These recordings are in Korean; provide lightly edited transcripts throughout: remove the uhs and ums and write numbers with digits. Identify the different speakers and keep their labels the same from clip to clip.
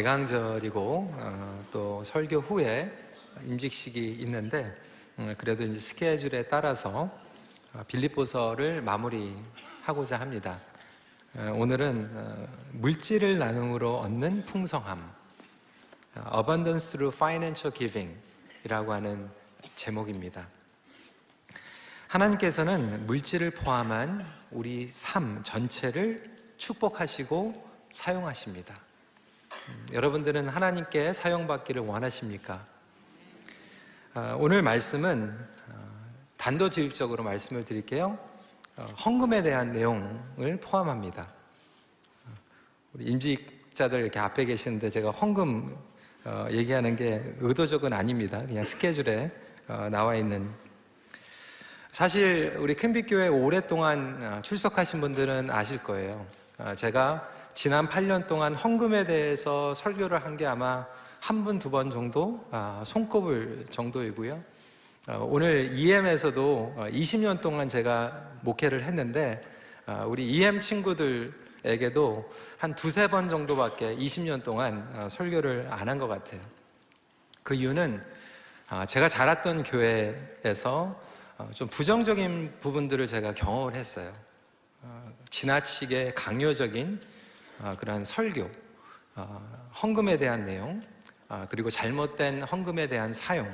Speaker 1: 개강절이고 또 설교 후에 임직식이 있는데 그래도 이제 스케줄에 따라서 빌립보서를 마무리하고자 합니다. 오늘은 물질을 나눔으로 얻는 풍성함, Abundance through Financial Giving 이라고 하는 제목입니다. 하나님께서는 물질을 포함한 우리 삶 전체를 축복하시고 사용하십니다. 여러분들은 하나님께 사용받기를 원하십니까? 오늘 말씀은 단도직입적으로 말씀을 드릴게요. 헌금에 대한 내용을 포함합니다. 우리 임직자들 이렇게 앞에 계시는데 제가 헌금 얘기하는 게 의도적은 아닙니다. 그냥 스케줄에 나와 있는. 사실 우리 큰빛교회 오랫동안 출석하신 분들은 아실 거예요. 제가 지난 8년 동안 헌금에 대해서 설교를 한 게 아마 한 번, 두 번 정도 손꼽을 정도이고요. 오늘 EM에서도 20년 동안 제가 목회를 했는데 우리 EM 친구들에게도 한 두세 번 정도밖에 20년 동안 설교를 안 한 것 같아요. 그 이유는 제가 자랐던 교회에서 좀 부정적인 부분들을 제가 경험을 했어요. 지나치게 강요적인 그러한 설교, 헌금에 대한 내용, 그리고 잘못된 헌금에 대한 사용,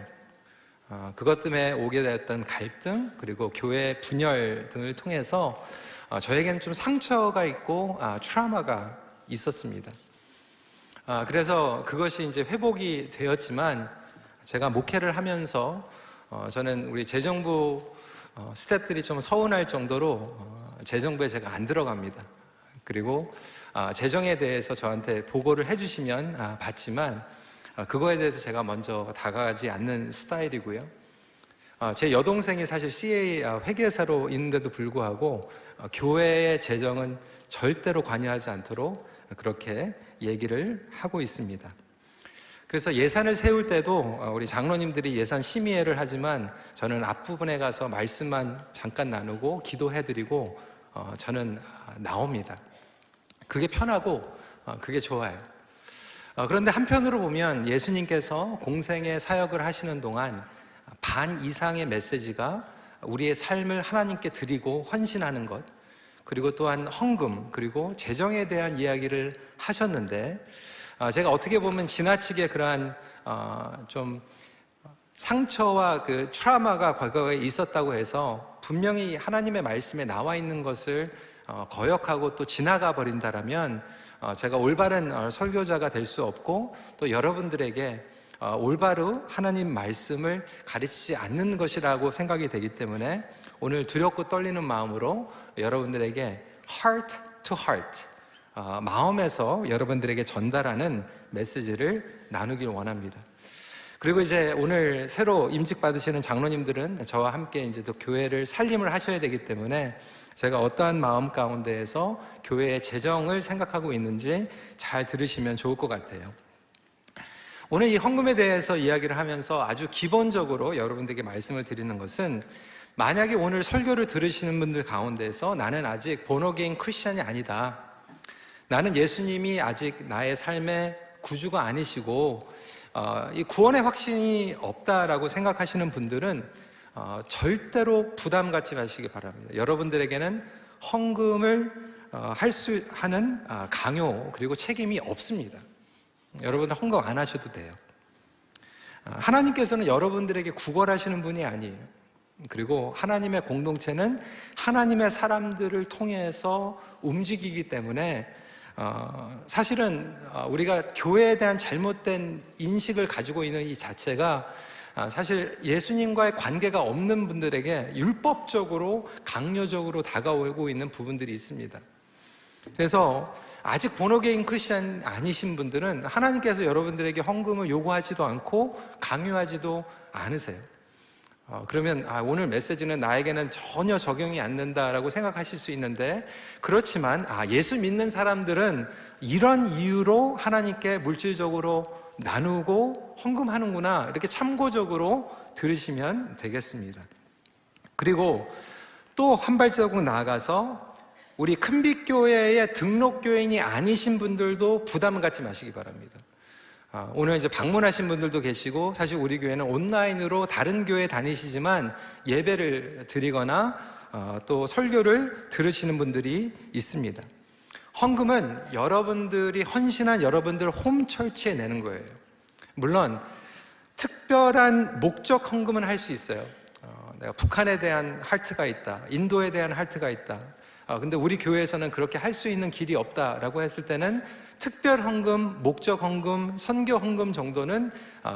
Speaker 1: 그것 때문에 오게 되었던 갈등, 그리고 교회 분열 등을 통해서 저에게는 좀 상처가 있고 트라우마가 있었습니다. 그래서 그것이 이제 회복이 되었지만 제가 목회를 하면서 저는 우리 재정부 스태프들이 좀 서운할 정도로 재정부에 제가 안 들어갑니다. 그리고 재정에 대해서 저한테 보고를 해주시면 받지만 그거에 대해서 제가 먼저 다가가지 않는 스타일이고요. 제 여동생이 사실 CA 회계사로 있는데도 불구하고 교회의 재정은 절대로 관여하지 않도록 그렇게 얘기를 하고 있습니다. 그래서 예산을 세울 때도 우리 장로님들이 예산 심의회를 하지만 저는 앞부분에 가서 말씀만 잠깐 나누고 기도해드리고 저는 나옵니다. 그게 편하고 그게 좋아요. 그런데 한편으로 보면 예수님께서 공생의 사역을 하시는 동안 반 이상의 메시지가 우리의 삶을 하나님께 드리고 헌신하는 것, 그리고 또한 헌금, 그리고 재정에 대한 이야기를 하셨는데 제가 어떻게 보면 지나치게 그러한 좀 상처와 그 트라우마가 과거에 있었다고 해서 분명히 하나님의 말씀에 나와 있는 것을 거역하고 또 지나가 버린다라면 제가 올바른 설교자가 될 수 없고 또 여러분들에게 올바로 하나님 말씀을 가르치지 않는 것이라고 생각이 되기 때문에 오늘 두렵고 떨리는 마음으로 여러분들에게 heart to heart, 마음에서 여러분들에게 전달하는 메시지를 나누길 원합니다. 그리고 이제 오늘 새로 임직받으시는 장로님들은 저와 함께 이제 또 교회를 살림을 하셔야 되기 때문에 제가 어떠한 마음 가운데에서 교회의 재정을 생각하고 있는지 잘 들으시면 좋을 것 같아요. 오늘 이 헌금에 대해서 이야기를 하면서 아주 기본적으로 여러분들에게 말씀을 드리는 것은 만약에 오늘 설교를 들으시는 분들 가운데서 나는 아직 본어게인 크리스찬이 아니다, 나는 예수님이 아직 나의 삶의 구주가 아니시고 이 구원의 확신이 없다라고 생각하시는 분들은 절대로 부담 갖지 마시기 바랍니다. 여러분들에게는 헌금을 할 수 하는 강요 그리고 책임이 없습니다. 여러분들 헌금 안 하셔도 돼요. 하나님께서는 여러분들에게 구걸하시는 분이 아니에요. 그리고 하나님의 공동체는 하나님의 사람들을 통해서 움직이기 때문에 사실은 우리가 교회에 대한 잘못된 인식을 가지고 있는 이 자체가 사실 예수님과의 관계가 없는 분들에게 율법적으로 강요적으로 다가오고 있는 부분들이 있습니다. 그래서 아직 본어게인 크리스찬 아니신 분들은 하나님께서 여러분들에게 헌금을 요구하지도 않고 강요하지도 않으세요. 그러면 오늘 메시지는 나에게는 전혀 적용이 안 된다라고 생각하실 수 있는데, 그렇지만 예수 믿는 사람들은 이런 이유로 하나님께 물질적으로 나누고 헌금하는구나, 이렇게 참고적으로 들으시면 되겠습니다. 그리고 또 한 발자국 나아가서 우리 큰빛교회의 등록교인이 아니신 분들도 부담 갖지 마시기 바랍니다. 오늘 이제 방문하신 분들도 계시고, 사실 우리 교회는 온라인으로 다른 교회 다니시지만 예배를 드리거나 또 설교를 들으시는 분들이 있습니다. 헌금은 여러분들이 헌신한 여러분들 홈철치에 내는 거예요. 물론 특별한 목적 헌금은 할 수 있어요. 내가 북한에 대한 할트가 있다, 인도에 대한 할트가 있다, 근데 우리 교회에서는 그렇게 할 수 있는 길이 없다라고 했을 때는 특별 헌금, 목적 헌금, 선교 헌금 정도는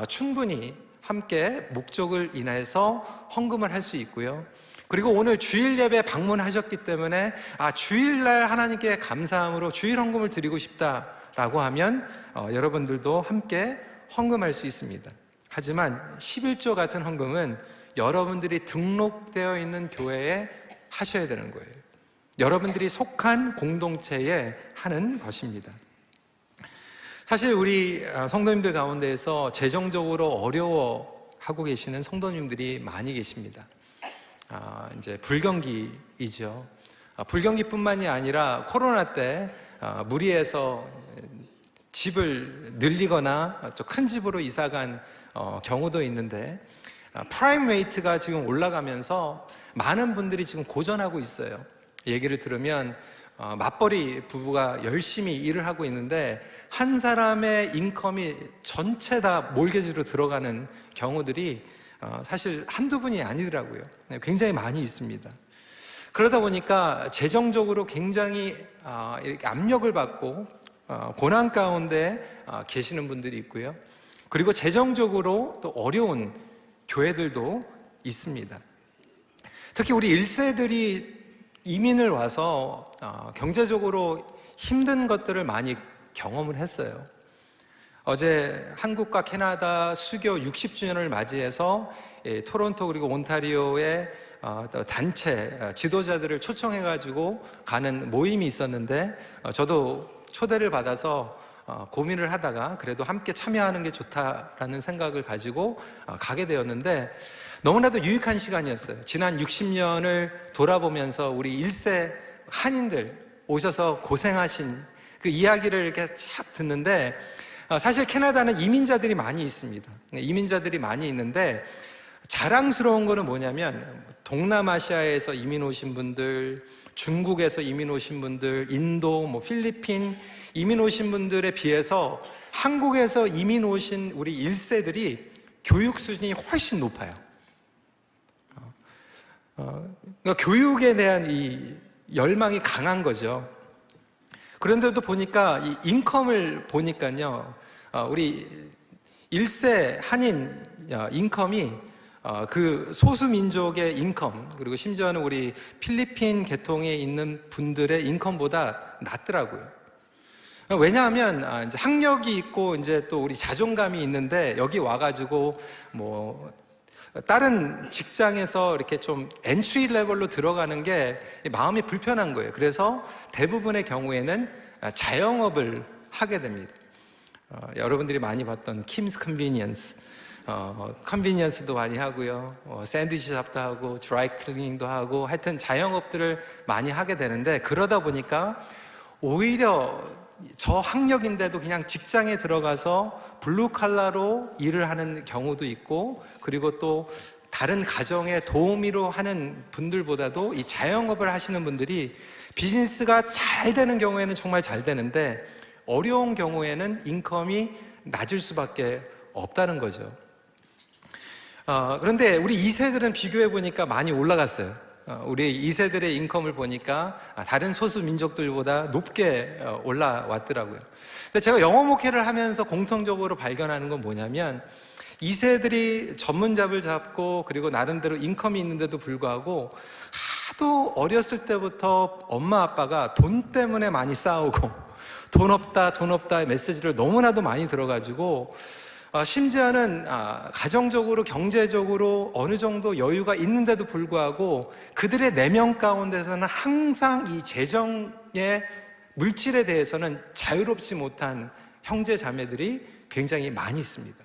Speaker 1: 충분히 함께 목적을 인해서 헌금을 할 수 있고요. 그리고 오늘 주일 예배 방문하셨기 때문에 주일날 하나님께 감사함으로 주일 헌금을 드리고 싶다라고 하면 여러분들도 함께 헌금할 수 있습니다. 하지만 11조 같은 헌금은 여러분들이 등록되어 있는 교회에 하셔야 되는 거예요. 여러분들이 속한 공동체에 하는 것입니다. 사실 우리 성도님들 가운데에서 재정적으로 어려워하고 계시는 성도님들이 많이 계십니다. 이제 불경기이죠. 불경기뿐만이 아니라 코로나 때 무리해서 집을 늘리거나 좀 큰 집으로 이사간 경우도 있는데, 프라임 레이트가 지금 올라가면서 많은 분들이 지금 고전하고 있어요. 얘기를 들으면 맞벌이 부부가 열심히 일을 하고 있는데 한 사람의 인컴이 전체 다 몰개지로 들어가는 경우들이 사실 한두 분이 아니더라고요. 굉장히 많이 있습니다. 그러다 보니까 재정적으로 굉장히 이렇게 압력을 받고 고난 가운데 계시는 분들이 있고요. 그리고 재정적으로 또 어려운 교회들도 있습니다. 특히 우리 1세들이 이민을 와서 경제적으로 힘든 것들을 많이 경험을 했어요. 어제 한국과 캐나다 수교 60주년을 맞이해서 토론토 그리고 온타리오의 단체 지도자들을 초청해가지고 가는 모임이 있었는데, 저도 초대를 받아서 고민을 하다가 그래도 함께 참여하는 게 좋다라는 생각을 가지고 가게 되었는데, 너무나도 유익한 시간이었어요. 지난 60년을 돌아보면서 우리 1세 한인들 오셔서 고생하신 그 이야기를 이렇게 쫙 듣는데, 사실 캐나다는 이민자들이 많이 있습니다. 이민자들이 많이 있는데 자랑스러운 거는 뭐냐면, 동남아시아에서 이민 오신 분들, 중국에서 이민 오신 분들, 인도, 필리핀 이민 오신 분들에 비해서 한국에서 이민 오신 우리 1세들이 교육 수준이 훨씬 높아요. 그러니까 교육에 대한 이 열망이 강한 거죠. 그런데도 보니까 이 인컴을 보니까요, 우리 1세 한인 인컴이 그 소수민족의 인컴, 그리고 심지어는 우리 필리핀 계통에 있는 분들의 인컴보다 낮더라고요. 왜냐하면 이제 학력이 있고 이제 또 우리 자존감이 있는데 여기 와가지고 다른 직장에서 이렇게 좀 엔트리 레벨로 들어가는 게 마음이 불편한 거예요. 그래서 대부분의 경우에는 자영업을 하게 됩니다. 여러분들이 많이 봤던 킴스 컨비니언스, 컨비니언스도 많이 하고요, 샌드위치 샵도 하고 드라이 클리닝도 하고, 하여튼 자영업들을 많이 하게 되는데, 그러다 보니까 오히려 저 학력인데도 그냥 직장에 들어가서 블루 칼라로 일을 하는 경우도 있고, 그리고 또 다른 가정에 도우미로 하는 분들보다도 이 자영업을 하시는 분들이 비즈니스가 잘 되는 경우에는 정말 잘 되는데 어려운 경우에는 인컴이 낮을 수밖에 없다는 거죠. 그런데 우리 2세들은 비교해 보니까 많이 올라갔어요. 우리 2세들의 인컴을 보니까 다른 소수 민족들보다 높게 올라왔더라고요. 근데 제가 영어 목회를 하면서 공통적으로 발견하는 건 뭐냐면, 2세들이 전문잡을 잡고 그리고 나름대로 인컴이 있는데도 불구하고 하도 어렸을 때부터 엄마 아빠가 돈 때문에 많이 싸우고 돈 없다 메시지를 너무나도 많이 들어가지고 심지어는 가정적으로 경제적으로 어느 정도 여유가 있는데도 불구하고 그들의 내면 가운데서는 항상 이 재정의 물질에 대해서는 자유롭지 못한 형제 자매들이 굉장히 많이 있습니다.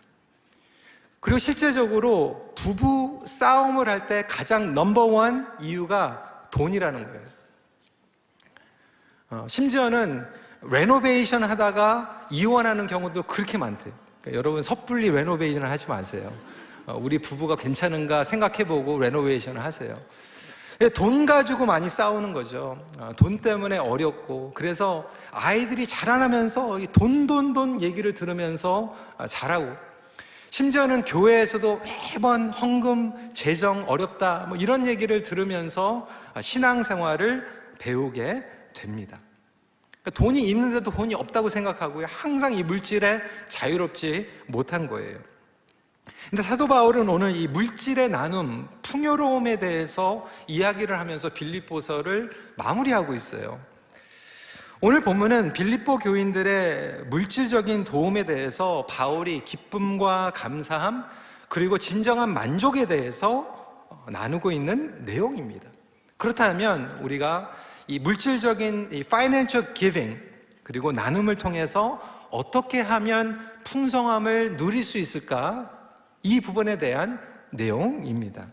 Speaker 1: 그리고 실제적으로 부부 싸움을 할 때 가장 넘버원 이유가 돈이라는 거예요. 심지어는 레노베이션 하다가 이혼하는 경우도 그렇게 많대요. 여러분 섣불리 레노베이션을 하지 마세요. 우리 부부가 괜찮은가 생각해보고 레노베이션을 하세요. 돈 가지고 많이 싸우는 거죠. 돈 때문에 어렵고, 그래서 아이들이 자라나면서 돈 얘기를 들으면서 자라고, 심지어는 교회에서도 매번 헌금, 재정 어렵다 뭐 이런 얘기를 들으면서 신앙생활을 배우게 됩니다. 그러니까 돈이 있는데도 돈이 없다고 생각하고요, 항상 이 물질에 자유롭지 못한 거예요. 근데 사도 바울은 오늘 이 물질의 나눔, 풍요로움에 대해서 이야기를 하면서 빌립보서를 마무리하고 있어요. 오늘 본문은 빌립보 교인들의 물질적인 도움에 대해서 바울이 기쁨과 감사함, 그리고 진정한 만족에 대해서 나누고 있는 내용입니다. 그렇다면 우리가 이 물질적인 이 financial giving, 그리고 나눔을 통해서 어떻게 하면 풍성함을 누릴 수 있을까? 이 부분에 대한 내용입니다.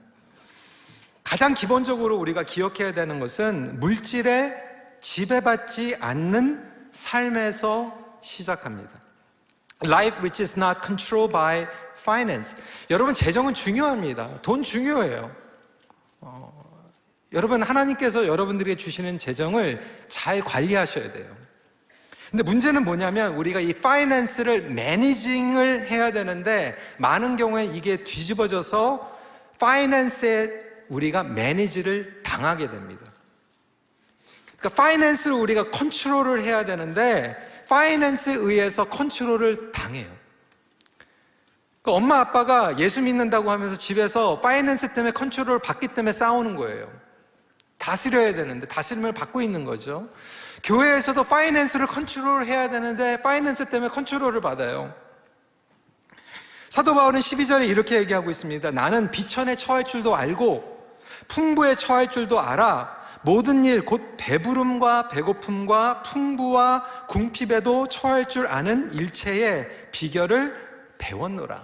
Speaker 1: 가장 기본적으로 우리가 기억해야 되는 것은 물질에 지배받지 않는 삶에서 시작합니다. Life which is not controlled by finance. 여러분, 재정은 중요합니다. 돈 중요해요. 여러분, 하나님께서 여러분들에게 주시는 재정을 잘 관리하셔야 돼요. 근데 문제는 뭐냐면 우리가 이 파이낸스를 매니징을 해야 되는데 많은 경우에 이게 뒤집어져서 파이낸스에 우리가 매니지를 당하게 됩니다. 그러니까 파이낸스를 우리가 컨트롤을 해야 되는데 파이낸스에 의해서 컨트롤을 당해요. 그러니까 엄마 아빠가 예수 믿는다고 하면서 집에서 파이낸스 때문에 컨트롤을 받기 때문에 싸우는 거예요. 다스려야 되는데 다스림을 받고 있는 거죠. 교회에서도 파이낸스를 컨트롤 해야 되는데 파이낸스 때문에 컨트롤을 받아요. 사도 바울은 12절에 이렇게 얘기하고 있습니다. 나는 비천에 처할 줄도 알고 풍부에 처할 줄도 알아. 모든 일 곧 배부름과 배고픔과 풍부와 궁핍에도 처할 줄 아는 일체의 비결을 배웠노라.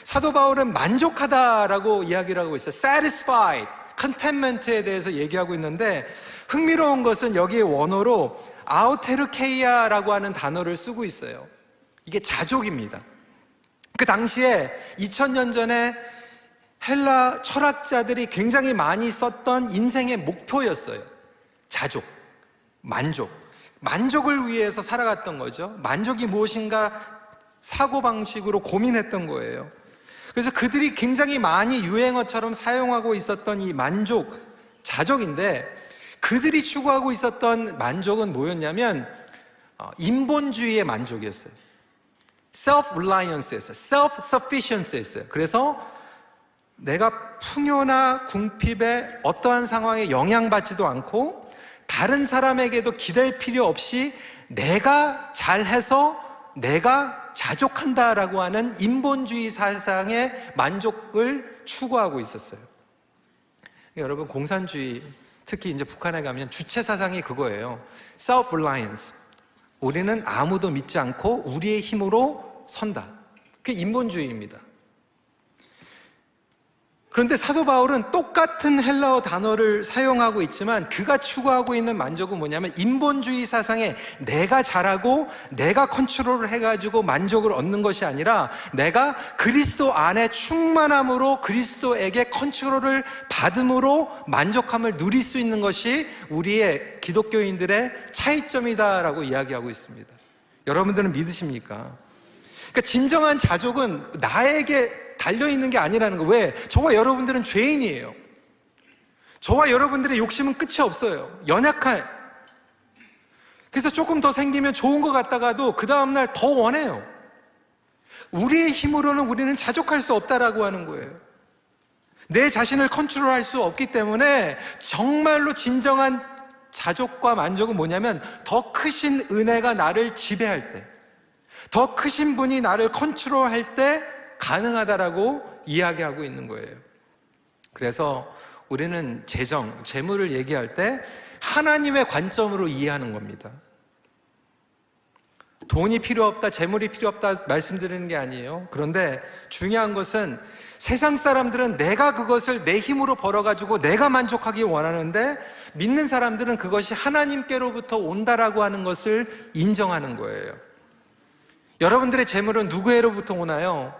Speaker 1: 사도 바울은 만족하다라고 이야기를 하고 있어요. satisfied, contentment에 대해서 얘기하고 있는데 흥미로운 것은 여기에 원어로 아우테르케이아라고 하는 단어를 쓰고 있어요. 이게 자족입니다. 그 당시에 2000년 전에 헬라 철학자들이 굉장히 많이 썼던 인생의 목표였어요. 자족, 만족. 만족을 위해서 살아갔던 거죠. 만족이 무엇인가 사고방식으로 고민했던 거예요. 그래서 그들이 굉장히 많이 유행어처럼 사용하고 있었던 이 만족, 자족인데 그들이 추구하고 있었던 만족은 뭐였냐면 인본주의의 만족이었어요. self-reliance였어요. self-sufficiency였어요. 그래서 내가 풍요나 궁핍에 어떠한 상황에 영향받지도 않고 다른 사람에게도 기댈 필요 없이 내가 잘해서 내가 자족한다라고 하는 인본주의 사상의 만족을 추구하고 있었어요. 여러분, 공산주의, 특히 이제 북한에 가면 주체 사상이 그거예요. self-reliance. 우리는 아무도 믿지 않고 우리의 힘으로 선다. 그게 인본주의입니다. 그런데 사도 바울은 똑같은 헬라어 단어를 사용하고 있지만 그가 추구하고 있는 만족은 뭐냐면 인본주의 사상에 내가 잘하고 내가 컨트롤을 해가지고 만족을 얻는 것이 아니라 내가 그리스도 안에 충만함으로 그리스도에게 컨트롤을 받음으로 만족함을 누릴 수 있는 것이 우리의 기독교인들의 차이점이다라고 이야기하고 있습니다. 여러분들은 믿으십니까? 그러니까 진정한 자족은 나에게 달려있는 게 아니라는 거. 왜? 저와 여러분들은 죄인이에요. 저와 여러분들의 욕심은 끝이 없어요. 연약한. 그래서 조금 더 생기면 좋은 것 같다가도 그 다음날 더 원해요. 우리의 힘으로는 우리는 자족할 수 없다라고 하는 거예요. 내 자신을 컨트롤할 수 없기 때문에 정말로 진정한 자족과 만족은 뭐냐면 더 크신 은혜가 나를 지배할 때, 더 크신 분이 나를 컨트롤할 때 가능하다라고 이야기하고 있는 거예요. 그래서 우리는 재물을 얘기할 때 하나님의 관점으로 이해하는 겁니다. 돈이 필요 없다, 재물이 필요 없다 말씀드리는 게 아니에요. 그런데 중요한 것은 세상 사람들은 내가 그것을 내 힘으로 벌어가지고 내가 만족하기 원하는데 믿는 사람들은 그것이 하나님께로부터 온다라고 하는 것을 인정하는 거예요. 여러분들의 재물은 누구로부터 오나요?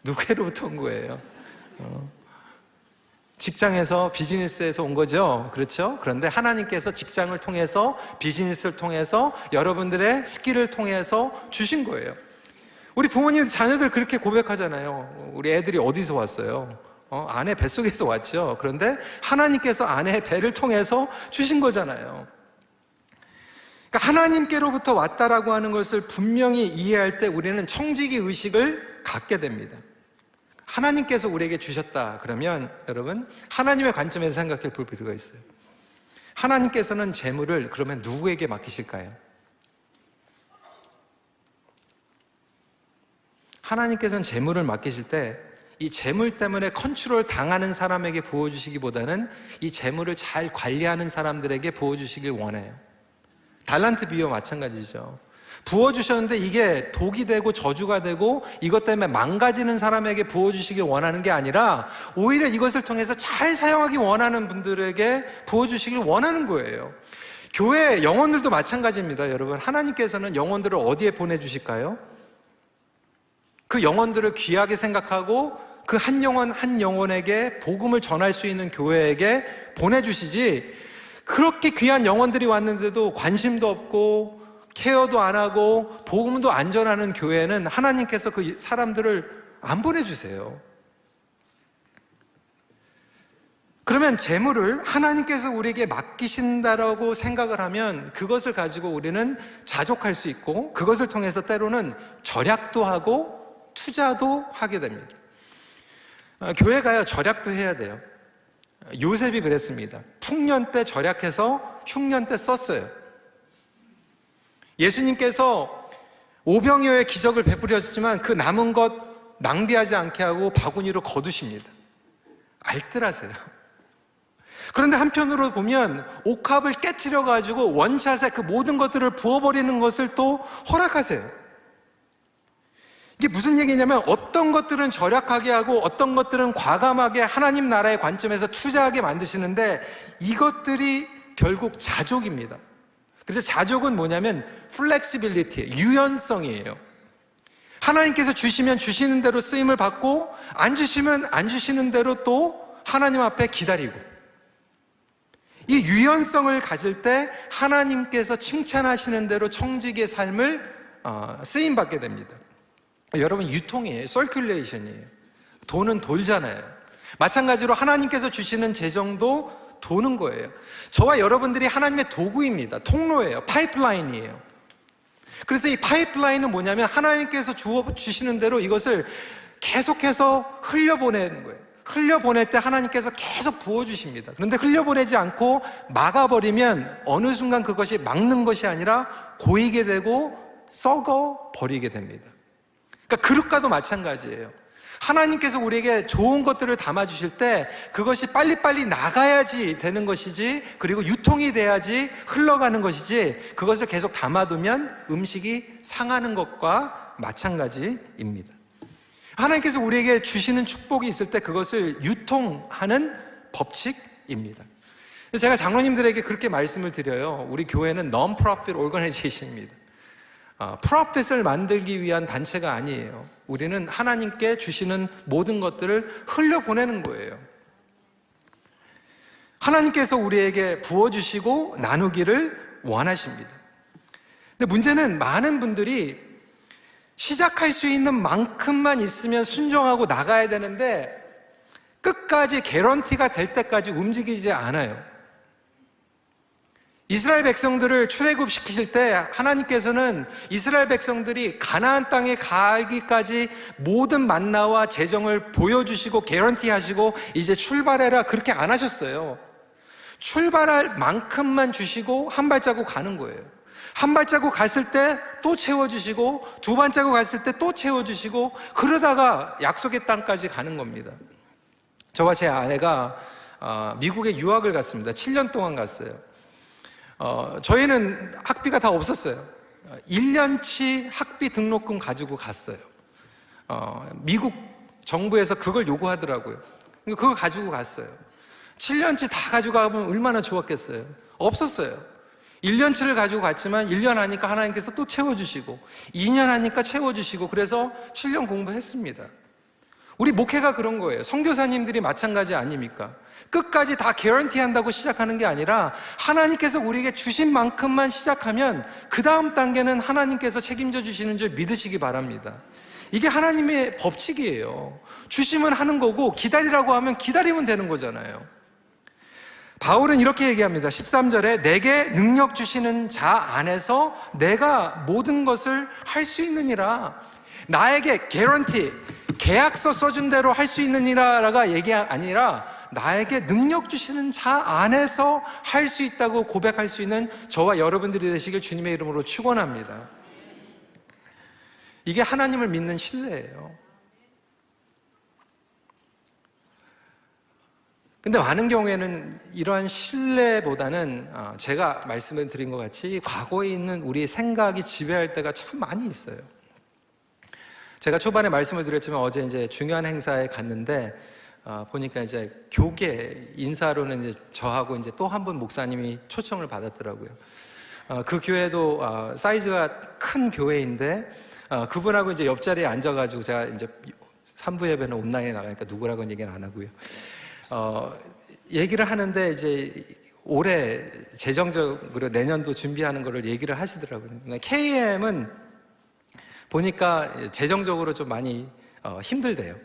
Speaker 1: 누구로부터 온 거예요? 직장에서, 비즈니스에서 온 거죠. 그렇죠? 그런데 하나님께서 직장을 통해서, 비즈니스를 통해서, 여러분들의 스킬을 통해서 주신 거예요. 우리 부모님, 자녀들 그렇게 고백하잖아요. 우리 애들이 어디서 왔어요? 아내 뱃속에서 왔죠. 그런데 하나님께서 아내의 배를 통해서 주신 거잖아요. 그러니까 하나님께로부터 왔다라고 하는 것을 분명히 이해할 때 우리는 청지기 의식을 갖게 됩니다. 하나님께서 우리에게 주셨다 그러면 여러분, 하나님의 관점에서 생각해 볼 필요가 있어요. 하나님께서는 재물을 그러면 누구에게 맡기실까요? 하나님께서는 재물을 맡기실 때 이 재물 때문에 컨트롤 당하는 사람에게 부어주시기보다는 이 재물을 잘 관리하는 사람들에게 부어주시길 원해요. 달란트 비유와 마찬가지죠. 부어주셨는데 이게 독이 되고 저주가 되고 이것 때문에 망가지는 사람에게 부어주시길 원하는 게 아니라 오히려 이것을 통해서 잘 사용하기 원하는 분들에게 부어주시길 원하는 거예요. 교회 영혼들도 마찬가지입니다. 여러분, 하나님께서는 영혼들을 어디에 보내주실까요? 그 영혼들을 귀하게 생각하고 그 한 영혼 한 영혼에게 복음을 전할 수 있는 교회에게 보내주시지, 그렇게 귀한 영혼들이 왔는데도 관심도 없고 케어도 안 하고 복음도 안 전하는 교회는 하나님께서 그 사람들을 안 보내주세요. 그러면 재물을 하나님께서 우리에게 맡기신다라고 생각을 하면 그것을 가지고 우리는 자족할 수 있고, 그것을 통해서 때로는 절약도 하고 투자도 하게 됩니다. 교회가요, 절약도 해야 돼요. 요셉이 그랬습니다. 풍년 때 절약해서 흉년 때 썼어요. 예수님께서 오병이어의 기적을 베풀으셨지만 그 남은 것 낭비하지 않게 하고 바구니로 거두십니다. 알뜰하세요. 그런데 한편으로 보면 옥합을 깨트려 가지고 원샷에 그 모든 것들을 부어버리는 것을 또 허락하세요. 이게 무슨 얘기냐면 어떤 것들은 절약하게 하고 어떤 것들은 과감하게 하나님 나라의 관점에서 투자하게 만드시는데 이것들이 결국 자족입니다. 그래서 자족은 뭐냐면 flexibility, 유연성이에요. 하나님께서 주시면 주시는 대로 쓰임을 받고 안 주시면 안 주시는 대로 또 하나님 앞에 기다리고, 이 유연성을 가질 때 하나님께서 칭찬하시는 대로 청지기의 삶을 쓰임받게 됩니다. 여러분, 유통이에요. 서큘레이션이에요. 돈은 돌잖아요. 마찬가지로 하나님께서 주시는 재정도 도는 거예요. 저와 여러분들이 하나님의 도구입니다. 통로예요. 파이프라인이에요. 그래서 이 파이프라인은 뭐냐면 하나님께서 주시는 대로 이것을 계속해서 흘려보내는 거예요. 흘려보낼 때 하나님께서 계속 부어주십니다. 그런데 흘려보내지 않고 막아버리면 어느 순간 그것이 막는 것이 아니라 고이게 되고 썩어 버리게 됩니다. 그러니까 그릇과도 마찬가지예요. 하나님께서 우리에게 좋은 것들을 담아주실 때 그것이 빨리빨리 나가야지 되는 것이지, 그리고 유통이 돼야지 흘러가는 것이지, 그것을 계속 담아두면 음식이 상하는 것과 마찬가지입니다. 하나님께서 우리에게 주시는 축복이 있을 때 그것을 유통하는 법칙입니다. 제가 장로님들에게 그렇게 말씀을 드려요. 우리 교회는 non-profit organization입니다. 프로핏을 만들기 위한 단체가 아니에요. 우리는 하나님께 주시는 모든 것들을 흘려보내는 거예요. 하나님께서 우리에게 부어주시고 나누기를 원하십니다. 근데 문제는 많은 분들이 시작할 수 있는 만큼만 있으면 순종하고 나가야 되는데 끝까지 개런티가 될 때까지 움직이지 않아요. 이스라엘 백성들을 출애굽시키실 때 하나님께서는 이스라엘 백성들이 가나안 땅에 가기까지 모든 만나와 재정을 보여주시고 개런티하시고 이제 출발해라 그렇게 안 하셨어요. 출발할 만큼만 주시고 한 발자국 가는 거예요. 한 발자국 갔을 때 또 채워주시고 두 발자국 갔을 때 또 채워주시고 그러다가 약속의 땅까지 가는 겁니다. 저와 제 아내가 미국에 유학을 갔습니다. 7년 동안 갔어요. 저희는 학비가 다 없었어요. 1년치 학비 등록금 가지고 갔어요. 미국 정부에서 그걸 요구하더라고요. 그걸 가지고 갔어요. 7년치 다 가지고 가면 얼마나 좋았겠어요. 없었어요. 1년치를 가지고 갔지만 1년 하니까 하나님께서 또 채워주시고 2년 하니까 채워주시고 그래서 7년 공부했습니다. 우리 목회가 그런 거예요. 선교사님들이 마찬가지 아닙니까? 끝까지 다 개런티 한다고 시작하는 게 아니라 하나님께서 우리에게 주신 만큼만 시작하면 그 다음 단계는 하나님께서 책임져 주시는 줄 믿으시기 바랍니다. 이게 하나님의 법칙이에요. 주시면 하는 거고 기다리라고 하면 기다리면 되는 거잖아요. 바울은 이렇게 얘기합니다. 13절에 내게 능력 주시는 자 안에서 내가 모든 것을 할 수 있느니라. 나에게 개런티, 계약서 써준 대로 할 수 있느니라가 얘기가 아니라 나에게 능력 주시는 자 안에서 할 수 있다고 고백할 수 있는 저와 여러분들이 되시길 주님의 이름으로 축원합니다. 이게 하나님을 믿는 신뢰예요. 근데 많은 경우에는 이러한 신뢰보다는 제가 말씀을 드린 것 같이 과거에 있는 우리의 생각이 지배할 때가 참 많이 있어요. 제가 초반에 말씀을 드렸지만 어제 이제 중요한 행사에 갔는데 보니까 이제 교계 인사로는 이제 저하고 이제 또 한 분 목사님이 초청을 받았더라고요. 그 교회도 사이즈가 큰 교회인데 그분하고 이제 옆자리에 앉아가지고 제가 이제 3부 예배는 온라인에 나가니까 누구라고는 얘기는 안 하고요. 얘기를 하는데 이제 올해 재정적으로 내년도 준비하는 거를 얘기를 하시더라고요. KM은 보니까 재정적으로 좀 많이 힘들대요.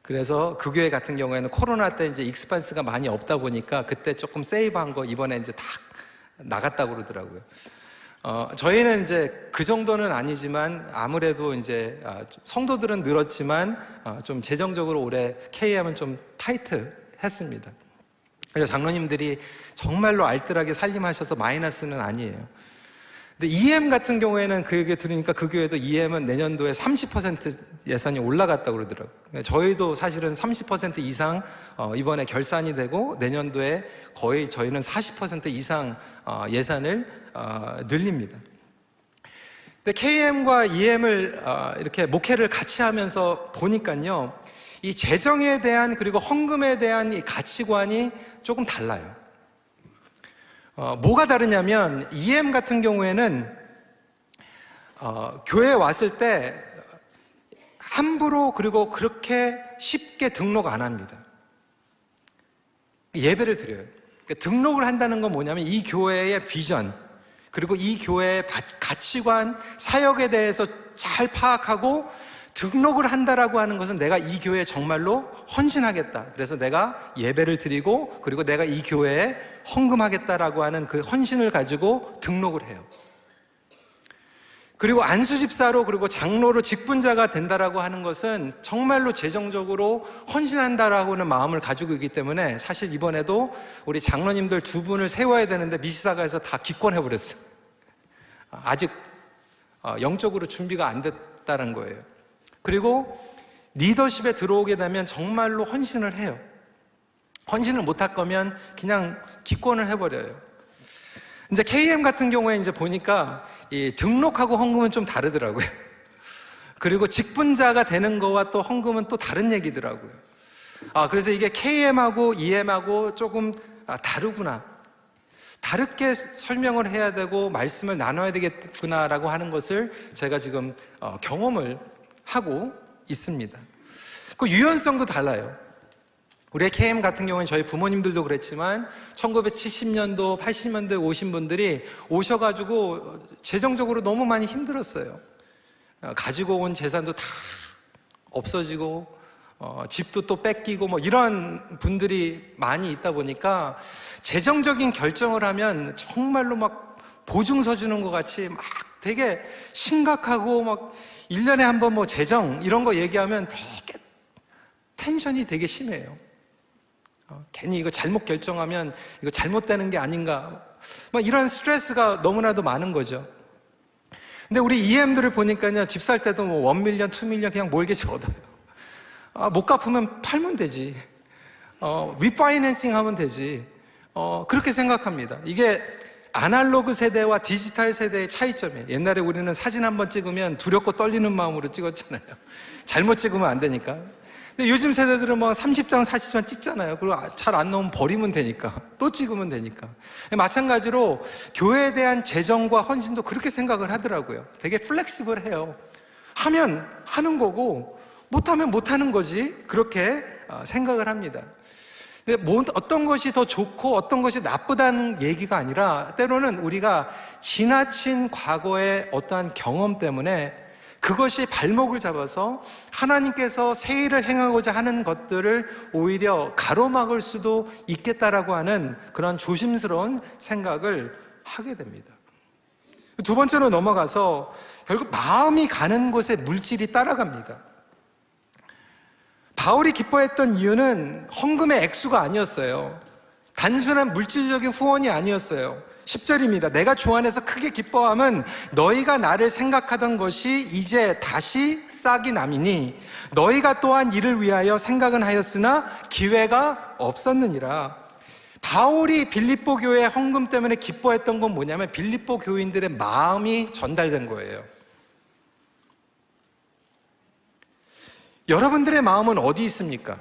Speaker 1: 그래서 그 교회 같은 경우에는 코로나 때 이제 익스pan스가 많이 없다 보니까 그때 조금 세이브한 거 이번에 이제 다 나갔다고 그러더라고요. 저희는 이제 그 정도는 아니지만 아무래도 이제 성도들은 늘었지만 좀 재정적으로 올해 KM은 좀 타이트 했습니다. 그래서 장로님들이 정말로 알뜰하게 살림하셔서 마이너스는 아니에요. 근데 EM 같은 경우에는 그 얘기 들으니까 그 교회도 EM은 내년도에 30% 예산이 올라갔다고 그러더라고요. 저희도 사실은 30% 이상 이번에 결산이 되고 내년도에 거의 저희는 40% 이상 예산을 늘립니다. 근데 KM과 EM을 이렇게 목회를 같이 하면서 보니까요, 이 재정에 대한 그리고 헌금에 대한 이 가치관이 조금 달라요. 뭐가 다르냐면 EM 같은 경우에는 교회에 왔을 때 함부로 그리고 그렇게 쉽게 등록 안 합니다. 예배를 드려요. 그러니까 등록을 한다는 건 뭐냐면 이 교회의 비전 그리고 이 교회의 가치관, 사역에 대해서 잘 파악하고 등록을 한다라고 하는 것은 내가 이 교회에 정말로 헌신하겠다. 그래서 내가 예배를 드리고 그리고 내가 이 교회에 헌금하겠다라고 하는 그 헌신을 가지고 등록을 해요. 그리고 안수집사로 그리고 장로로 직분자가 된다라고 하는 것은 정말로 재정적으로 헌신한다라고 하는 마음을 가지고 있기 때문에 사실 이번에도 우리 장로님들 2분을 세워야 되는데 미시사가에서 다 기권해버렸어요. 아직 영적으로 준비가 안 됐다는 거예요. 그리고 리더십에 들어오게 되면 정말로 헌신을 해요. 헌신을 못할 거면 그냥 기권을 해버려요. 이제 KM 같은 경우에 이제 보니까 이 등록하고 헌금은 좀 다르더라고요. 그리고 직분자가 되는 거와 또 헌금은 또 다른 얘기더라고요. 그래서 이게 KM하고 EM하고 조금 다르구나. 다르게 설명을 해야 되고 말씀을 나눠야 되겠구나라고 하는 것을 제가 지금 경험을 하고 있습니다. 그 유연성도 달라요. 우리의 KM 같은 경우는 저희 부모님들도 그랬지만 1970년도, 80년도에 오신 분들이 오셔가지고 재정적으로 너무 많이 힘들었어요. 가지고 온 재산도 다 없어지고 집도 또 뺏기고 뭐 이런 분들이 많이 있다 보니까 재정적인 결정을 하면 정말로 막 보증서 주는 것 같이 막 되게 심각하고 막 1년에 한 번 뭐 재정 이런 거 얘기하면 되게 텐션이 되게 심해요. 괜히 이거 잘못 결정하면 이거 잘못되는 게 아닌가 막 이런 스트레스가 너무나도 많은 거죠. 근데 우리 EM들을 보니까요, 집 살 때도 뭐 1밀리언, 2밀리언 그냥 몰개지 얻어요. 못 갚으면 팔면 되지. 리파이낸싱 하면 되지. 그렇게 생각합니다. 이게 아날로그 세대와 디지털 세대의 차이점이에요. 옛날에 우리는 사진 한번 찍으면 두렵고 떨리는 마음으로 찍었잖아요. 잘못 찍으면 안 되니까. 근데 요즘 세대들은 뭐 30장, 40장 찍잖아요. 그리고 잘 안 나오면 버리면 되니까. 또 찍으면 되니까. 마찬가지로 교회에 대한 재정과 헌신도 그렇게 생각을 하더라고요. 되게 플렉시블해요. 하면 하는 거고 못하면 못하는 거지. 그렇게 생각을 합니다. 근데 어떤 것이 더 좋고 어떤 것이 나쁘다는 얘기가 아니라 때로는 우리가 지나친 과거의 어떠한 경험 때문에 그것이 발목을 잡아서 하나님께서 새 일을 행하고자 하는 것들을 오히려 가로막을 수도 있겠다라고 하는 그런 조심스러운 생각을 하게 됩니다. 두 번째로 넘어가서 결국 마음이 가는 곳에 물질이 따라갑니다. 바울이 기뻐했던 이유는 헌금의 액수가 아니었어요. 단순한 물질적인 후원이 아니었어요. 10절입니다. 내가 주 안에서 크게 기뻐함은 너희가 나를 생각하던 것이 이제 다시 싹이 남이니 너희가 또한 이를 위하여 생각은 하였으나 기회가 없었느니라. 바울이 빌립보 교회 헌금 때문에 기뻐했던 건 뭐냐면 빌립보 교인들의 마음이 전달된 거예요. 여러분들의 마음은 어디 있습니까?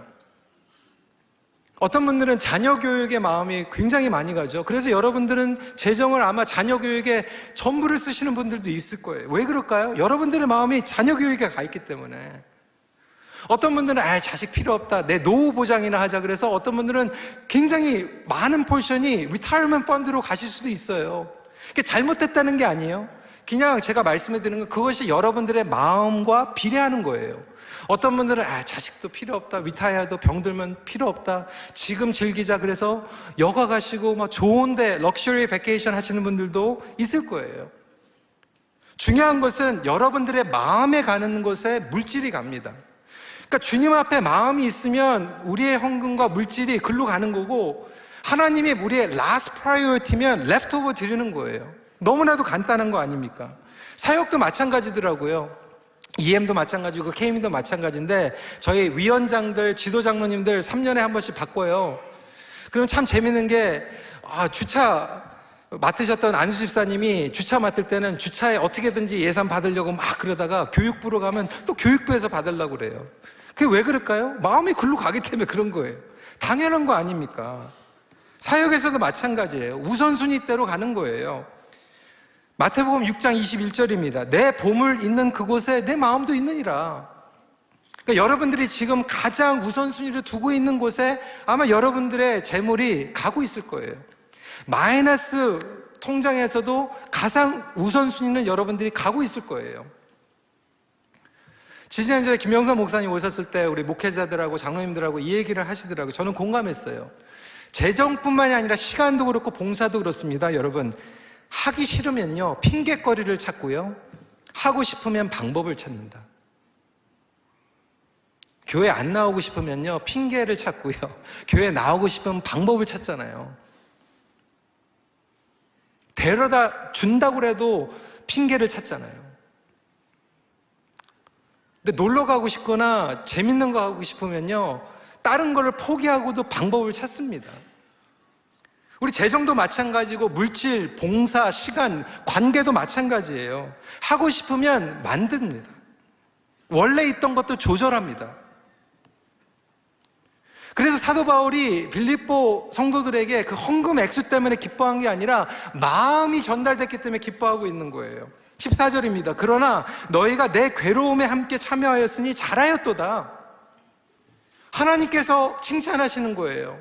Speaker 1: 어떤 분들은 자녀 교육에 마음이 굉장히 많이 가죠. 그래서 여러분들은 재정을 아마 자녀 교육에 전부를 쓰시는 분들도 있을 거예요. 왜 그럴까요? 여러분들의 마음이 자녀 교육에 가 있기 때문에. 어떤 분들은 자식 필요 없다, 내 노후 보장이나 하자. 그래서 어떤 분들은 굉장히 많은 포션이 리타이어먼트 펀드로 가실 수도 있어요. 그게 잘못됐다는 게 아니에요. 그냥 제가 말씀해 드리는 건 그것이 여러분들의 마음과 비례하는 거예요. 어떤 분들은 자식도 필요 없다, 리타이어도 병들면 필요 없다, 지금 즐기자. 그래서 여가 가시고 막 좋은데 럭셔리 베케이션 하시는 분들도 있을 거예요. 중요한 것은 여러분들의 마음에 가는 곳에 물질이 갑니다. 그러니까 주님 앞에 마음이 있으면 우리의 헌금과 물질이 글로 가는 거고, 하나님이 우리의 last priority면 leftover 드리는 거예요. 너무나도 간단한 거 아닙니까? 사역도 마찬가지더라고요. EM도 마찬가지고 KM도 마찬가지인데 저희 위원장들, 지도장로님들 3년에 한 번씩 바꿔요. 그럼 참 재밌는 게 주차 맡으셨던 안수 집사님이 주차 맡을 때는 주차에 어떻게든지 예산 받으려고 막 그러다가 교육부로 가면 또 교육부에서 받으려고 그래요. 그게 왜 그럴까요? 마음이 글로 가기 때문에 그런 거예요. 당연한 거 아닙니까? 사역에서도 마찬가지예요. 우선순위대로 가는 거예요. 마태복음 6장 21절입니다. 내 보물 있는 그곳에 내 마음도 있느니라. 그러니까 여러분들이 지금 가장 우선순위를 두고 있는 곳에 아마 여러분들의 재물이 가고 있을 거예요. 마이너스 통장에서도 가장 우선순위는 여러분들이 가고 있을 거예요. 지지난주에 김영선 목사님 오셨을 때 우리 목회자들하고 장로님들하고 이 얘기를 하시더라고요. 저는 공감했어요. 재정뿐만이 아니라 시간도 그렇고 봉사도 그렇습니다. 여러분, 하기 싫으면요 핑계거리를 찾고요, 하고 싶으면 방법을 찾는다. 교회 안 나오고 싶으면요 핑계를 찾고요, 교회 나오고 싶으면 방법을 찾잖아요. 데려다 준다고 해도 핑계를 찾잖아요. 근데 놀러 가고 싶거나 재밌는 거 하고 싶으면요 다른 거를 포기하고도 방법을 찾습니다. 우리 재정도 마찬가지고 물질, 봉사, 시간, 관계도 마찬가지예요. 하고 싶으면 만듭니다. 원래 있던 것도 조절합니다. 그래서 사도 바울이 빌립보 성도들에게 그 헌금 액수 때문에 기뻐한 게 아니라 마음이 전달됐기 때문에 기뻐하고 있는 거예요. 14절입니다. 그러나 너희가 내 괴로움에 함께 참여하였으니 잘하였도다. 하나님께서 칭찬하시는 거예요.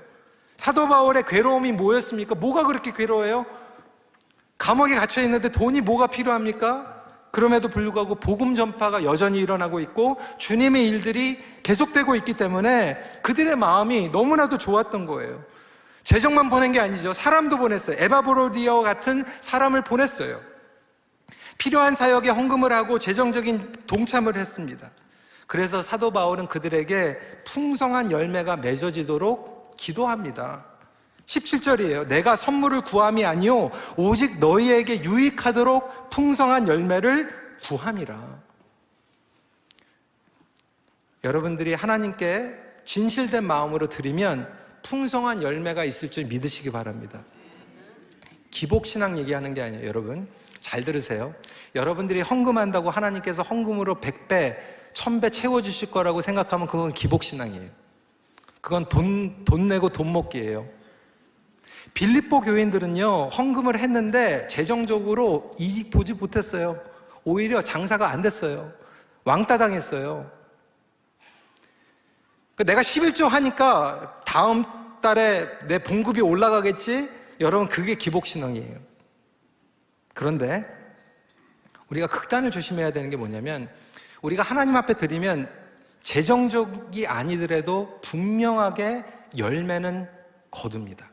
Speaker 1: 사도 바울의 괴로움이 뭐였습니까? 뭐가 그렇게 괴로워요? 감옥에 갇혀 있는데 돈이 뭐가 필요합니까? 그럼에도 불구하고 복음 전파가 여전히 일어나고 있고 주님의 일들이 계속되고 있기 때문에 그들의 마음이 너무나도 좋았던 거예요. 재정만 보낸 게 아니죠. 사람도 보냈어요. 에바브로디아와 같은 사람을 보냈어요. 필요한 사역에 헌금을 하고 재정적인 동참을 했습니다. 그래서 사도 바울은 그들에게 풍성한 열매가 맺어지도록 기도합니다. 17절이에요. 내가 선물을 구함이 아니요 오직 너희에게 유익하도록 풍성한 열매를 구함이라. 여러분들이 하나님께 진실된 마음으로 드리면 풍성한 열매가 있을 줄 믿으시기 바랍니다. 기복신앙 얘기하는 게 아니에요. 여러분 잘 들으세요. 여러분들이 헌금한다고 하나님께서 헌금으로 100배, 1000배 채워주실 거라고 생각하면 그건 기복신앙이에요. 그건 돈 내고 돈 먹기예요. 빌립보 교인들은요, 헌금을 했는데 재정적으로 이익 보지 못했어요. 오히려 장사가 안 됐어요. 왕따 당했어요. 내가 11조 하니까 다음 달에 내 봉급이 올라가겠지? 여러분, 그게 기복신앙이에요. 그런데 우리가 극단을 조심해야 되는 게 뭐냐면, 우리가 하나님 앞에 드리면 재정적이 아니더라도 분명하게 열매는 거둡니다.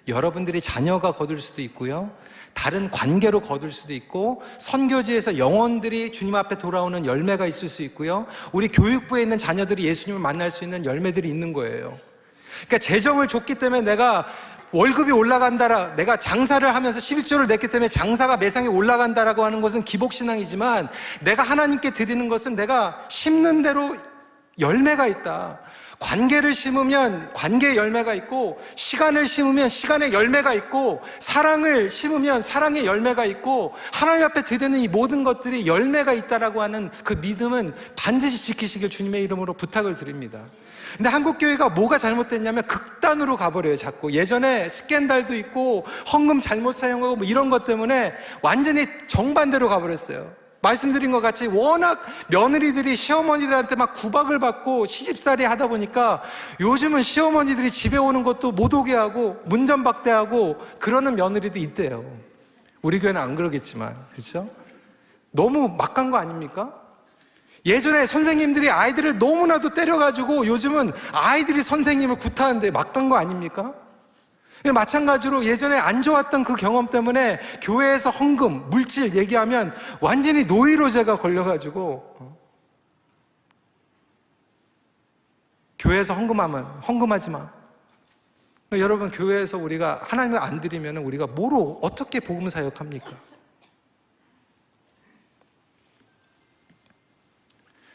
Speaker 1: 여러분들이 자녀가 거둘 수도 있고요, 다른 관계로 거둘 수도 있고, 선교지에서 영혼들이 주님 앞에 돌아오는 열매가 있을 수 있고요, 우리 교육부에 있는 자녀들이 예수님을 만날 수 있는 열매들이 있는 거예요. 그러니까 재정을 줬기 때문에 내가 월급이 올라간다라, 내가 장사를 하면서 11조를 냈기 때문에 장사가 매상이 올라간다라고 하는 것은 기복신앙이지만, 내가 하나님께 드리는 것은 내가 심는 대로 열매가 있다. 관계를 심으면 관계의 열매가 있고, 시간을 심으면 시간의 열매가 있고, 사랑을 심으면 사랑의 열매가 있고, 하나님 앞에 드리는 이 모든 것들이 열매가 있다라고 하는 그 믿음은 반드시 지키시길 주님의 이름으로 부탁을 드립니다. 근데 한국교회가 뭐가 잘못됐냐면 극단으로 가버려요. 자꾸 예전에 스캔들도 있고 헌금 잘못 사용하고 뭐 이런 것 때문에 완전히 정반대로 가버렸어요. 말씀드린 것 같이 워낙 며느리들이 시어머니들한테 막 구박을 받고 시집살이 하다 보니까 요즘은 시어머니들이 집에 오는 것도 못 오게 하고 문전박대하고 그러는 며느리도 있대요. 우리 교회는 안 그러겠지만, 그렇죠? 너무 막 간 거 아닙니까? 예전에 선생님들이 아이들을 너무나도 때려가지고 요즘은 아이들이 선생님을 구타하는데 막 간 거 아닙니까? 마찬가지로 예전에 안 좋았던 그 경험 때문에 교회에서 헌금, 물질 얘기하면 완전히 노이로제가 걸려가지고 교회에서 헌금하지 마. 여러분, 교회에서 우리가 하나님을 안 드리면 우리가 뭐로 어떻게 복음 사역합니까?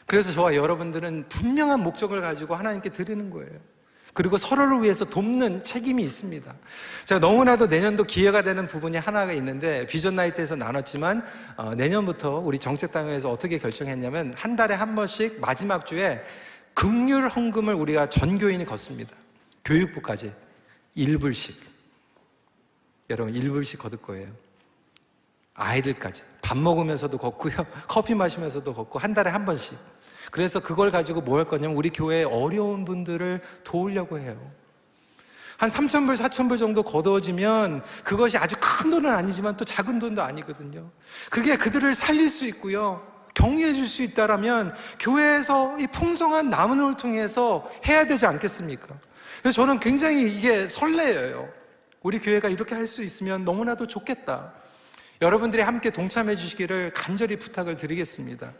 Speaker 1: 그래서 저와 여러분들은 분명한 목적을 가지고 하나님께 드리는 거예요. 그리고 서로를 위해서 돕는 책임이 있습니다. 제가 너무나도 내년도 기회가 되는 부분이 하나가 있는데, 비전 나이트에서 나눴지만 내년부터 우리 정책당에서 어떻게 결정했냐면, 한 달에 한 번씩 마지막 주에 긍휼 헌금을 우리가 전 교인이 걷습니다. 교육부까지 1불씩. 여러분, 1불씩 거둘 거예요. 아이들까지 밥 먹으면서도 걷고요, 커피 마시면서도 걷고, 한 달에 한 번씩. 그래서 그걸 가지고 뭐 할 거냐면 우리 교회에 어려운 분들을 도우려고 해요. 한 3,000불, 4,000불 정도 거두어지면 그것이 아주 큰 돈은 아니지만 또 작은 돈도 아니거든요. 그게 그들을 살릴 수 있고요, 격려해 줄 수 있다라면 교회에서 이 풍성한 나눔을 통해서 해야 되지 않겠습니까? 그래서 저는 굉장히 이게 설레어요. 우리 교회가 이렇게 할 수 있으면 너무나도 좋겠다. 여러분들이 함께 동참해 주시기를 간절히 부탁을 드리겠습니다.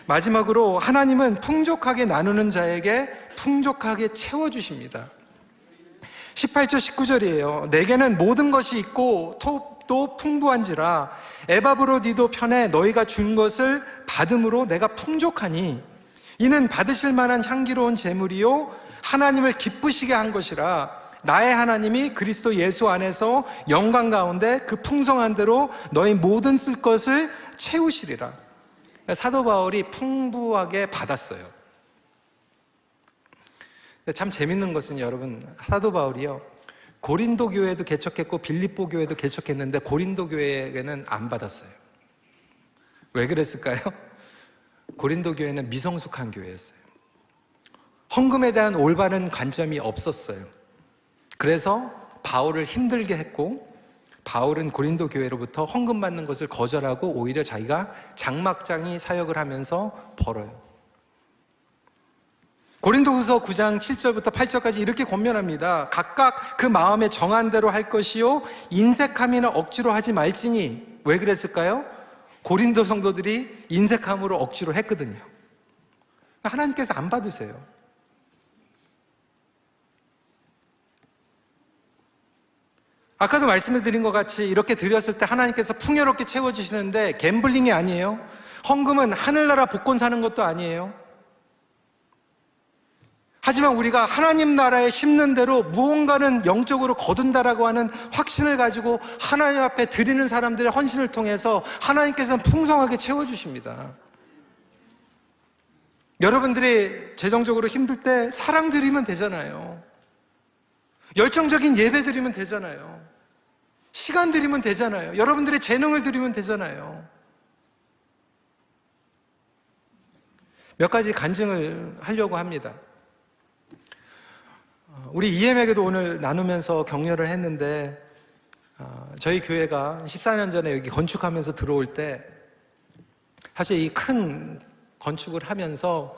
Speaker 1: 마지막으로, 하나님은 풍족하게 나누는 자에게 풍족하게 채워주십니다. 18절 19절이에요. 내게는 모든 것이 있고 또 풍부한지라 에바브로디도 편에 너희가 준 것을 받음으로 내가 풍족하니 이는 받으실 만한 향기로운 제물이요 하나님을 기쁘시게 한 것이라. 나의 하나님이 그리스도 예수 안에서 영광 가운데 그 풍성한 대로 너희 모든 쓸 것을 채우시리라. 사도 바울이 풍부하게 받았어요. 참 재밌는 것은, 여러분, 사도 바울이요, 고린도 교회도 개척했고 빌립보 교회도 개척했는데 고린도 교회에게는 안 받았어요. 왜 그랬을까요? 고린도 교회는 미성숙한 교회였어요. 헌금에 대한 올바른 관점이 없었어요. 그래서 바울을 힘들게 했고, 바울은 고린도 교회로부터 헌금 받는 것을 거절하고 오히려 자기가 장막장이 사역을 하면서 벌어요. 고린도후서 9장 7절부터 8절까지 이렇게 권면합니다. 각각 그 마음에 정한 대로 할 것이요 인색함이나 억지로 하지 말지니. 왜 그랬을까요? 고린도 성도들이 인색함으로 억지로 했거든요. 하나님께서 안 받으세요. 아까도 말씀드린 것 같이 이렇게 드렸을 때 하나님께서 풍요롭게 채워주시는데 갬블링이 아니에요. 헌금은 하늘나라 복권 사는 것도 아니에요. 하지만 우리가 하나님 나라에 심는 대로 무언가는 영적으로 거둔다라고 하는 확신을 가지고 하나님 앞에 드리는 사람들의 헌신을 통해서 하나님께서는 풍성하게 채워주십니다. 여러분들이 재정적으로 힘들 때 사랑 드리면 되잖아요. 열정적인 예배 드리면 되잖아요. 시간 드리면 되잖아요. 여러분들의 재능을 드리면 되잖아요. 몇 가지 간증을 하려고 합니다. 우리 EM에게도 오늘 나누면서 격려를 했는데, 저희 교회가 14년 전에 여기 건축하면서 들어올 때 사실 이 큰 건축을 하면서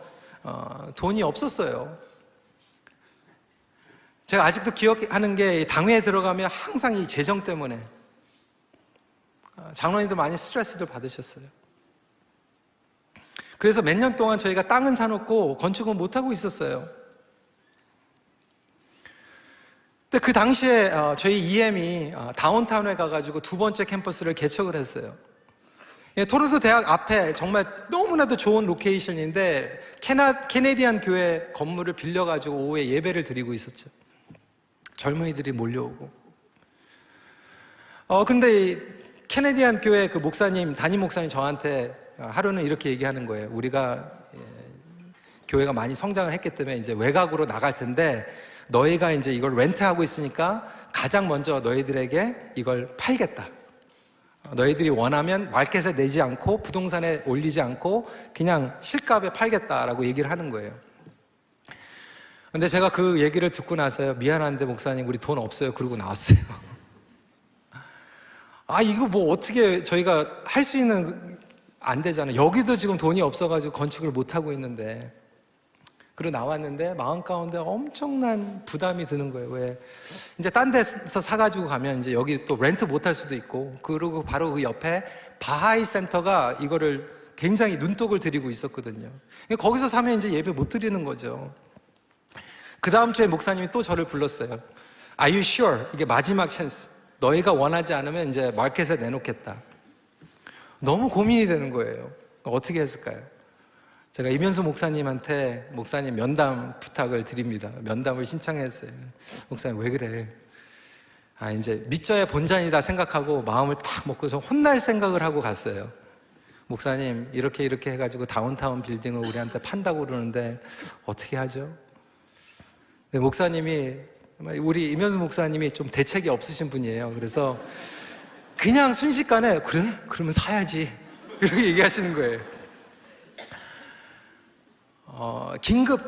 Speaker 1: 돈이 없었어요. 제가 아직도 기억하는 게 당회에 들어가면 항상 이 재정 때문에 장로님도 많이 스트레스를 받으셨어요. 그래서 몇 년 동안 저희가 땅은 사놓고 건축은 못하고 있었어요. 근데 그 당시에 저희 EM이 다운타운에 가가지고 두 번째 캠퍼스를 개척을 했어요. 토론토 대학 앞에 정말 너무나도 좋은 로케이션인데 캐네디안 교회 건물을 빌려가지고 오후에 예배를 드리고 있었죠. 젊은이들이 몰려오고. 근데 이 캐네디안 교회 그 목사님, 담임 목사님 저한테 하루는 이렇게 얘기하는 거예요. 우리가 교회가 많이 성장을 했기 때문에 이제 외곽으로 나갈 텐데 너희가 이제 이걸 렌트하고 있으니까 가장 먼저 너희들에게 이걸 팔겠다. 너희들이 원하면 마켓에 내지 않고 부동산에 올리지 않고 그냥 실값에 팔겠다라고 얘기를 하는 거예요. 근데 제가 그 얘기를 듣고 나서요, 미안한데 목사님 우리 돈 없어요 그러고 나왔어요. 이거 뭐 어떻게 저희가 할 수 있는, 안 되잖아요. 여기도 지금 돈이 없어가지고 건축을 못하고 있는데. 그리고 나왔는데 마음 가운데 엄청난 부담이 드는 거예요. 왜? 이제 딴 데서 사가지고 가면 이제 여기 또 렌트 못 할 수도 있고, 그리고 바로 그 옆에 바하이 센터가 이거를 굉장히 눈독을 들이고 있었거든요. 거기서 사면 이제 예배 못 드리는 거죠. 그 다음 주에 목사님이 또 저를 불렀어요. Are you sure? 이게 마지막 찬스. 너희가 원하지 않으면 이제 마켓에 내놓겠다. 너무 고민이 되는 거예요. 어떻게 했을까요? 제가 이면수 목사님한테 목사님 면담 부탁을 드립니다. 면담을 신청했어요. 목사님 왜 그래? 이제 밑져야 본전이다 생각하고 마음을 탁 먹고 좀 혼날 생각을 하고 갔어요. 목사님 이렇게 해가지고 다운타운 빌딩을 우리한테 판다고 그러는데 어떻게 하죠? 네, 목사님이, 우리 이면수 목사님이 좀 대책이 없으신 분이에요. 그래서 그냥 순식간에 그래? 그러면 사야지 이렇게 얘기하시는 거예요. 긴급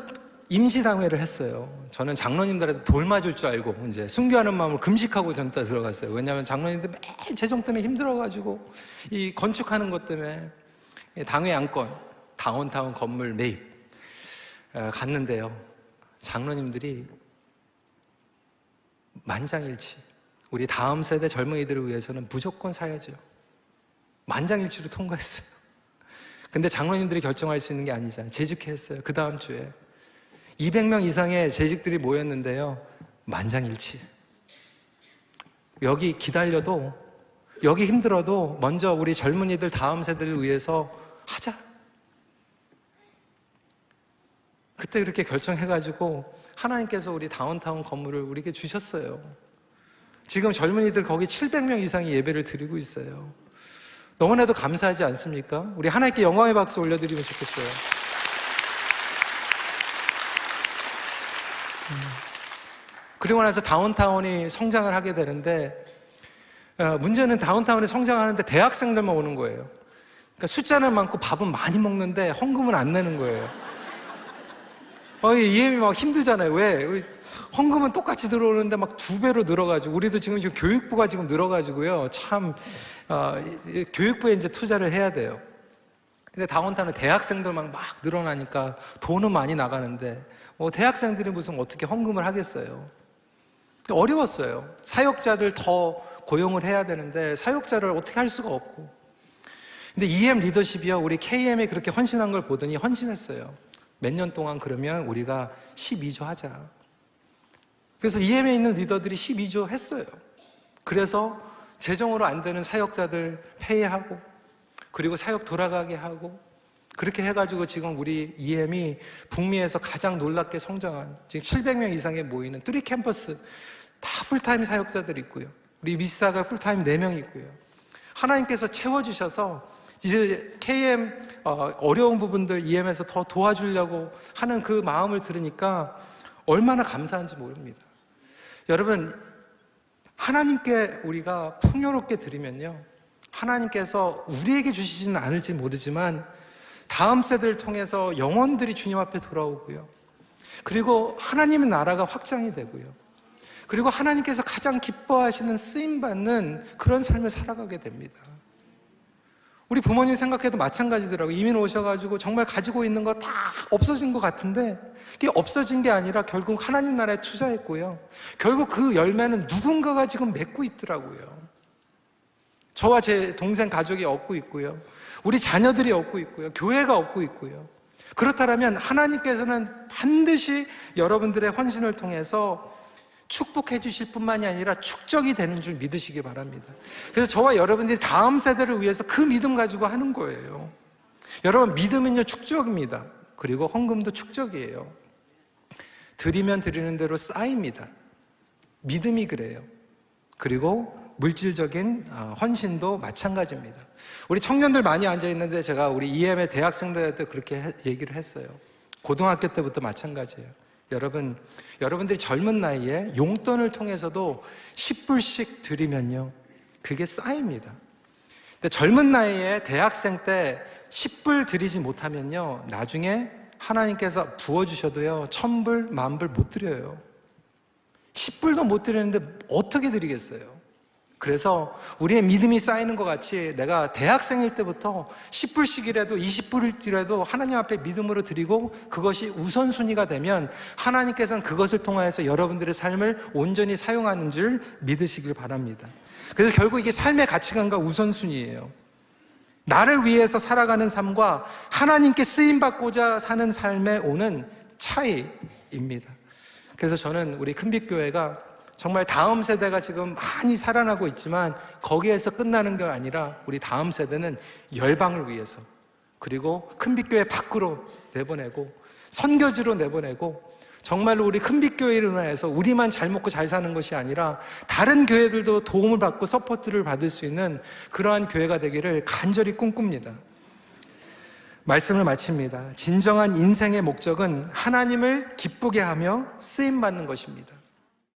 Speaker 1: 임시당회를 했어요. 저는 장로님들한테 돌 맞을 줄 알고 이제 순교하는 마음을 금식하고 전 다 들어갔어요. 왜냐하면 장로님들 매일 재정 때문에 힘들어가지고 이 건축하는 것 때문에 당회 양권, 다운타운 건물 매입 갔는데요. 장로님들이 만장일치, 우리 다음 세대 젊은이들을 위해서는 무조건 사야죠. 만장일치로 통과했어요. 근데 장로님들이 결정할 수 있는 게 아니잖아요. 재직회 했어요. 그 다음 주에 200명 이상의 재직들이 모였는데요, 만장일치. 여기 기다려도, 여기 힘들어도 먼저 우리 젊은이들 다음 세대를 위해서 하자. 그때 그렇게 결정해가지고 하나님께서 우리 다운타운 건물을 우리에게 주셨어요. 지금 젊은이들 거기 700명 이상이 예배를 드리고 있어요. 너무나도 감사하지 않습니까? 우리 하나님께 영광의 박수 올려드리면 좋겠어요. 그리고 나서 다운타운이 성장을 하게 되는데, 문제는 다운타운이 성장하는데 대학생들만 오는 거예요. 그러니까 숫자는 많고 밥은 많이 먹는데 헌금은 안 내는 거예요. EM이 막 힘들잖아요. 왜? 우리 헌금은 똑같이 들어오는데 막 2배로 늘어가지고, 우리도 지금 교육부가 지금 늘어가지고요. 참, 교육부에 이제 투자를 해야 돼요. 근데 다운타운은 대학생들만 막 늘어나니까 돈은 많이 나가는데, 대학생들이 무슨 어떻게 헌금을 하겠어요? 어려웠어요. 사역자들 더 고용을 해야 되는데, 사역자를 어떻게 할 수가 없고. 근데 EM 리더십이요, 우리 KM에 그렇게 헌신한 걸 보더니 헌신했어요. 몇 년 동안 그러면 우리가 12조 하자. 그래서 EM에 있는 리더들이 12조 했어요. 그래서 재정으로 안 되는 사역자들 폐회하고, 그리고 사역 돌아가게 하고, 그렇게 해가지고 지금 우리 EM이 북미에서 가장 놀랍게 성장한, 지금 700명 이상에 모이는 3 캠퍼스, 다 풀타임 사역자들이 있고요. 우리 미시사가 풀타임 4명 있고요. 하나님께서 채워주셔서 이제 KM 어려운 부분들 EM에서 더 도와주려고 하는 그 마음을 들으니까 얼마나 감사한지 모릅니다. 여러분, 하나님께 우리가 풍요롭게 드리면요, 하나님께서 우리에게 주시지는 않을지 모르지만 다음 세대를 통해서 영혼들이 주님 앞에 돌아오고요, 그리고 하나님의 나라가 확장이 되고요, 그리고 하나님께서 가장 기뻐하시는 쓰임받는 그런 삶을 살아가게 됩니다. 우리 부모님 생각해도 마찬가지더라고요. 이민 오셔가지고 정말 가지고 있는 거 다 없어진 것 같은데 이게 없어진 게 아니라 결국 하나님 나라에 투자했고요, 결국 그 열매는 누군가가 지금 맺고 있더라고요. 저와 제 동생 가족이 얻고 있고요, 우리 자녀들이 얻고 있고요, 교회가 얻고 있고요. 그렇다면 하나님께서는 반드시 여러분들의 헌신을 통해서 축복해 주실 뿐만이 아니라 축적이 되는 줄 믿으시기 바랍니다. 그래서 저와 여러분들이 다음 세대를 위해서 그 믿음 가지고 하는 거예요. 여러분, 믿음은요 축적입니다. 그리고 헌금도 축적이에요. 드리면 드리는 대로 쌓입니다. 믿음이 그래요. 그리고 물질적인 헌신도 마찬가지입니다. 우리 청년들 많이 앉아있는데 제가 우리 EM의 대학생들한테 그렇게 얘기를 했어요. 고등학교 때부터 마찬가지예요. 여러분들이 젊은 나이에 용돈을 통해서도 10불씩 드리면요, 그게 쌓입니다. 근데 젊은 나이에 대학생 때 10불 드리지 못하면요, 나중에 하나님께서 부어주셔도요 1000불, 10,000불 못 드려요. 10불도 못 드리는데 어떻게 드리겠어요? 그래서 우리의 믿음이 쌓이는 것 같이 내가 대학생일 때부터 10불씩이라도 20불이라도 하나님 앞에 믿음으로 드리고 그것이 우선순위가 되면 하나님께서는 그것을 통하여서 여러분들의 삶을 온전히 사용하는 줄 믿으시길 바랍니다. 그래서 결국 이게 삶의 가치관과 우선순위예요. 나를 위해서 살아가는 삶과 하나님께 쓰임받고자 사는 삶에 오는 차이입니다. 그래서 저는 우리 큰빛교회가 정말 다음 세대가 지금 많이 살아나고 있지만 거기에서 끝나는 게 아니라 우리 다음 세대는 열방을 위해서, 그리고 큰빛교회 밖으로 내보내고 선교지로 내보내고, 정말로 우리 큰빛교회를 인해서 우리만 잘 먹고 잘 사는 것이 아니라 다른 교회들도 도움을 받고 서포트를 받을 수 있는 그러한 교회가 되기를 간절히 꿈꿉니다. 말씀을 마칩니다. 진정한 인생의 목적은 하나님을 기쁘게 하며 쓰임받는 것입니다.